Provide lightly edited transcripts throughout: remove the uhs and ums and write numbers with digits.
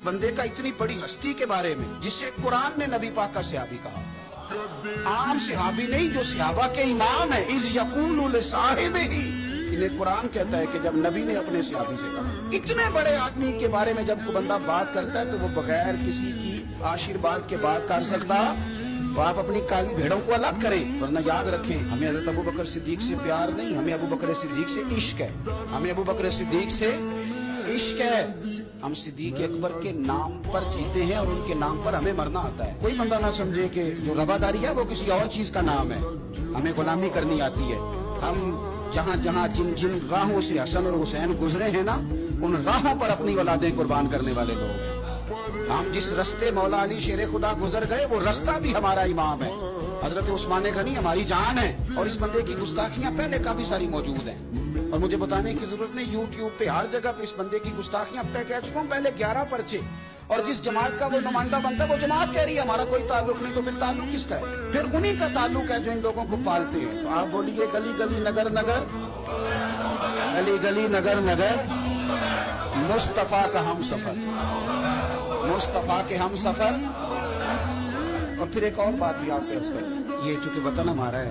بندے کا اتنی بڑی ہستی کے بارے میں جسے قرآن نے نبی پاک کا صحابی کہا، عام صحابی نہیں جو صحابہ کے امام ہے، اذ یقول لصاحبہ، انہیں قرآن کہتا ہے کہ جب نبی نے اپنے صحابی سے کہا۔ اتنے بڑے آدمی کے بارے میں جب کوئی بندہ بات کرتا ہے تو وہ بغیر کسی کی آشیرواد کے بات کر سکتا، تو آپ اپنی کالی بھیڑوں کو الگ کریں، ورنہ یاد رکھیں ہمیں حضرت ابو بکر صدیق سے پیار نہیں، ہمیں ابو بکر صدیق سے عشق ہے، ہمیں ابو بکر صدیق سے عشق ہے۔ ہم صدیق اکبر کے نام پر جیتے ہیں اور ان کے نام پر ہمیں مرنا آتا ہے۔ کوئی بندہ نہ سمجھے کہ جو رواداری ہے وہ کسی اور چیز کا نام ہے، ہمیں غلامی کرنی آتی ہے۔ ہم جہاں جہاں جن جن راہوں سے حسن اور حسین گزرے ہیں نا، ان راہوں پر اپنی اولادیں قربان کرنے والے لوگ ہیں۔ ہم جس رستے مولا علی شیر خدا گزر گئے وہ رستہ بھی ہمارا امام ہے۔ حضرت عثمان غنی ہماری جان ہے، اور اس بندے کی گستاخیاں پہلے کافی ساری موجود ہیں، اور مجھے بتانے کی ضرورت نہیں، یوٹیوب پہ ہر جگہ پہ اس بندے کی گستاخیاں پہ کہہ چکا ہوں، پہلے 11 پرچے، اور جس جماعت کا وہ نمائندہ بنتا ہے وہ جماعت کہہ رہی ہے ہمارا کوئی تعلق نہیں، تو پھر تعلق کس کا ہے؟ پھر انہی کا تعلق ہے جو ان لوگوں کو پالتے ہیں۔ تو آپ بولیے گلی گلی نگر نگر، گلی گلی نگر نگر، مصطفیٰ کا ہم سفر، مصطفیٰ کے ہم سفر۔ اور پھر ایک اور بات بھی آپ کو عرض کروں، یہ چونکہ وطن ہمارا ہے،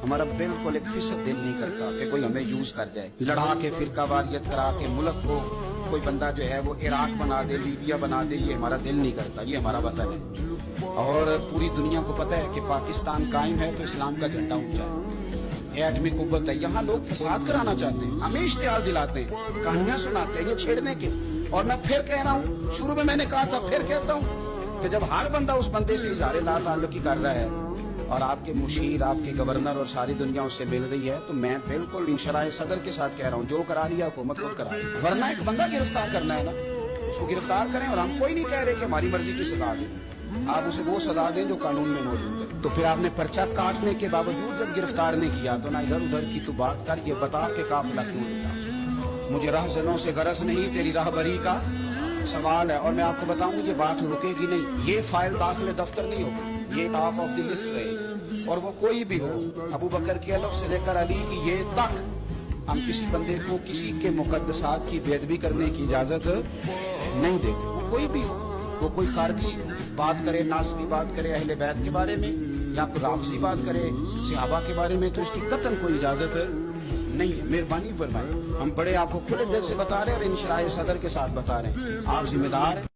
ہمارا بالکل 1% دل نہیں کرتا کہ کوئی ہمیں یوز کر جائے، لڑا کے فرقہ واریت کرا کے ملک کو کوئی بندہ جو ہے وہ عراق بنا دے، لیبیا بنا دے، یہ ہمارا دل نہیں کرتا، یہ ہمارا وطن ہے۔ اور پوری دنیا کو پتہ ہے کہ پاکستان قائم ہے تو اسلام کا جھنڈا اونچا ہے، ایٹمی قوت ہے، یہاں لوگ فساد کرانا چاہتے ہیں، ہمیں اشتعال دلاتے ہیں، کہانیاں سناتے ہیں یہ چھیڑنے کے۔ اور میں پھر کہہ رہا ہوں، شروع میں نے کہا تھا، پھر کہتا ہوں کہ جب ہر بندہ اس بندے سے اظہار لا تعلقی کر رہا ہے اور آپ کے مشیر، آپ کے گورنر اور ساری دنیا اس سے مل رہی ہے، تو میں بالکل انشراح صدر کے ساتھ کہہ رہا ہوں جو کرا رہی ہے حکومت خود کرا رہی ہے، ورنہ ایک بندہ گرفتار کرنا ہے نا، اس کو گرفتار کریں، اور ہم کوئی نہیں کہہ رہے کہ ہماری مرضی کی سزا دیں، آپ اسے وہ سزا دیں جو قانون میں موجود ہے۔ تو پھر آپ نے پرچہ کاٹنے کے باوجود جب گرفتار نہیں کیا تو نہ ادھر ادھر کی تو بات کر، یہ بتا کہ قافلہ کیوں لیتا؟ مجھے رہزنوں سے غرض نہیں، تیری راہبری کا سوال ہے، اور میں آپ کو بتاؤں یہ بات رکے گی نہیں، یہ فائل داخل دفتر نہیں ہوگی، یہ ٹاپ آف دی لسٹ رہے گی، اور وہ کوئی بھی ہو، ابو بکر کے الف سے لے کر علی کی یہ تک، ہم کسی بندے کو کسی کے مقدسات کی بے ادبی کرنے کی اجازت نہیں دیتے، وہ کوئی بھی ہو، وہ کوئی خارجی بات کرے، ناسبی بات کرے اہل بیت کے بارے میں، یا کوئی رافضی بات کرے صحابہ کے بارے میں، تو اس کی قطعاً کوئی اجازت نہیں ہے۔ مہربانی فرمائیں، ہم بڑے آپ کو کھلے دل سے بتا رہے ہیں اور انشراح صدر کے ساتھ بتا رہے ہیں، آپ ذمہ دار ہیں۔